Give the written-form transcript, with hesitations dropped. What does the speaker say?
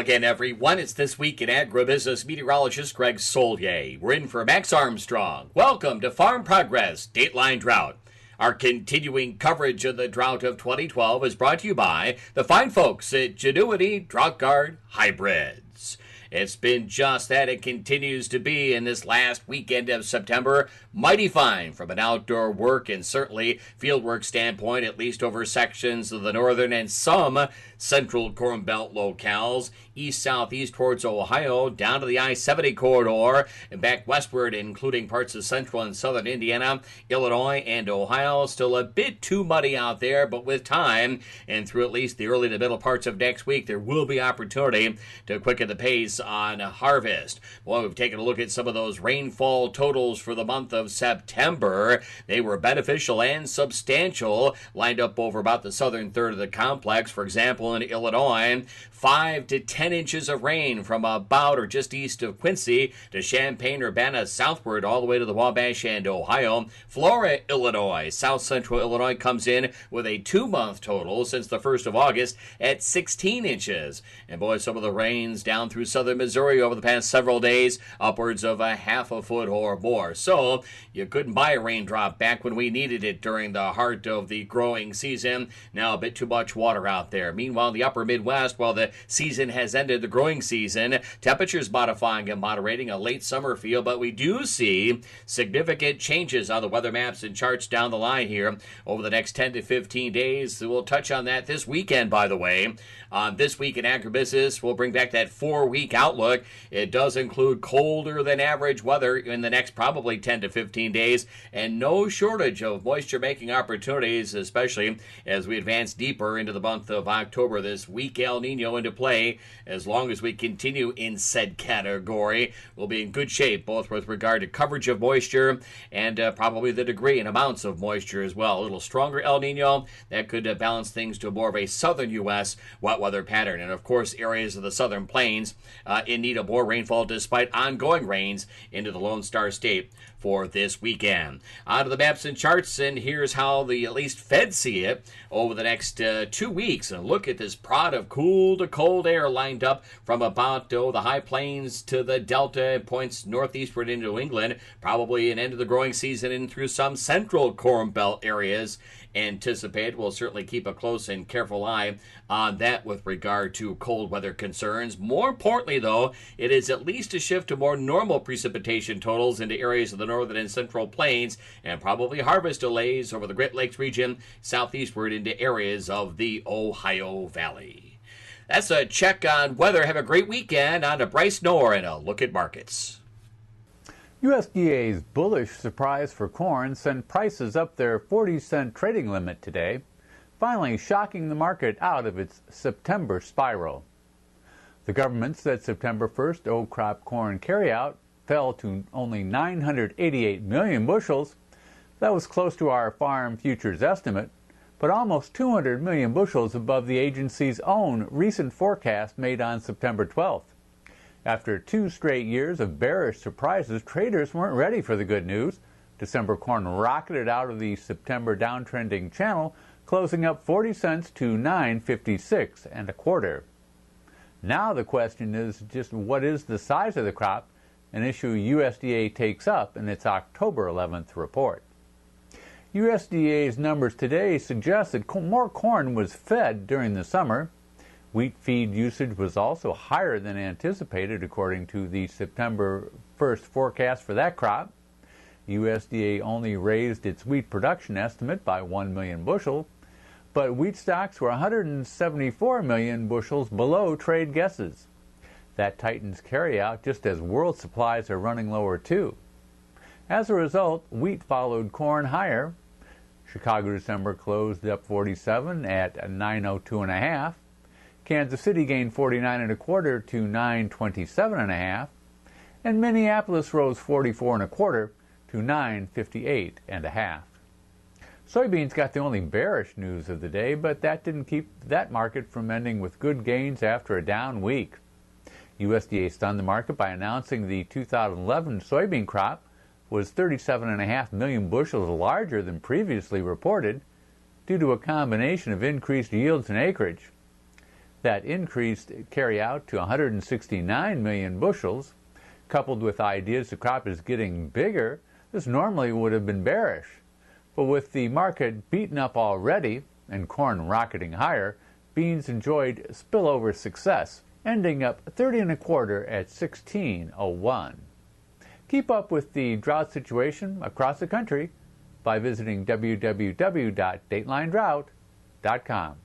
again, everyone. It's This Week in Agribusiness Meteorologist Greg Soulje. We're in for Max Armstrong. Welcome to Farm Progress, Dateline Drought. Our continuing coverage of the drought of 2012 is brought to you by the fine folks at Genuity Drought Guard Hybrids. It's been just that. It continues to be in this last weekend of September. Mighty fine from an outdoor work and certainly fieldwork standpoint, at least over sections of the northern and some central Corn Belt locales, east-southeast towards Ohio, down to the I-70 corridor, and back westward, including parts of central and southern Indiana, Illinois, and Ohio. Still a bit too muddy out there, but with time, and through at least the early to middle parts of next week, there will be opportunity to quicken the pace on harvest. Well, we've taken a look at some of those rainfall totals for the month of September. They were beneficial and substantial, lined up over about the southern third of the complex. For example, in Illinois, 5 to 10 inches of rain from about or just east of Quincy to Champaign-Urbana southward all the way to the Wabash and Ohio. Flora, Illinois, south central Illinois comes in with a 2-month total since the 1st of August at 16 inches. And boy, some of the rains down through southern Missouri over the past several days, upwards of a half a foot or more. So you couldn't buy a raindrop back when we needed it during the heart of the growing season. Now a bit too much water out there. Meanwhile, in the upper Midwest, while the season has ended, the growing season, temperatures modifying and moderating, a late summer feel, but we do see significant changes on the weather maps and charts down the line here over the next 10 to 15 days. We'll touch on that this weekend, by the way. This Week in Agribusiness, we'll bring back that 4-week outlook. It does include colder than average weather in the next probably 10 to 15 days, and no shortage of moisture-making opportunities, especially as we advance deeper into the month of October. This weak El Nino into play. As long as we continue in said category, we'll be in good shape, both with regard to coverage of moisture and probably the degree and amounts of moisture as well. A little stronger El Nino, that could balance things to more of a southern U.S. wet weather pattern. And of course, areas of the southern plains in need of more rainfall despite ongoing rains into the Lone Star State for this weekend. On to the maps and charts, and here's how the at least Fed see it over the next 2 weeks. And look at this prod of cool to cold air lined up from about the high plains to the delta, points northeastward into New England, probably an end of the growing season and through some central Corn Belt areas. Anticipate. We'll certainly keep a close and careful eye on that with regard to cold weather concerns. More importantly, though, it is at least a shift to more normal precipitation totals into areas of the northern and central plains, and probably harvest delays over the Great Lakes region southeastward into areas of the Ohio Valley. That's a check on weather. Have a great weekend. On to Bryce Knorr and a look at markets. USDA's bullish surprise for corn sent prices up their 40-cent trading limit today, finally shocking the market out of its September spiral. The government said September 1st old crop corn carryout fell to only 988 million bushels. That was close to our farm futures estimate, but almost 200 million bushels above the agency's own recent forecast made on September 12th. After 2 straight years of bearish surprises, traders weren't ready for the good news. December corn rocketed out of the September downtrending channel, closing up 40 cents to $9.56 and a quarter. Now the question is just what is the size of the crop, an issue USDA takes up in its October 11th report. USDA's numbers today suggest that more corn was fed during the summer. Wheat feed usage was also higher than anticipated according to the September 1st forecast for that crop. USDA only raised its wheat production estimate by 1 million bushels, but wheat stocks were 174 million bushels below trade guesses. That tightens carryout just as world supplies are running lower too. As a result, wheat followed corn higher. Chicago December closed up 47 at 902.5. Kansas City gained 49 and a quarter to 927 and a half, and Minneapolis rose 44 and a quarter to 958 and a half. Soybeans got the only bearish news of the day, but that didn't keep that market from ending with good gains after a down week. USDA stunned the market by announcing the 2011 soybean crop was 37.5 million bushels larger than previously reported due to a combination of increased yields and acreage. That increased carryout to 169 million bushels. Coupled with ideas the crop is getting bigger, this normally would have been bearish. But with the market beaten up already and corn rocketing higher, beans enjoyed spillover success, ending up 30 1/4 at 16.01. Keep up with the drought situation across the country by visiting www.datelinedrought.com.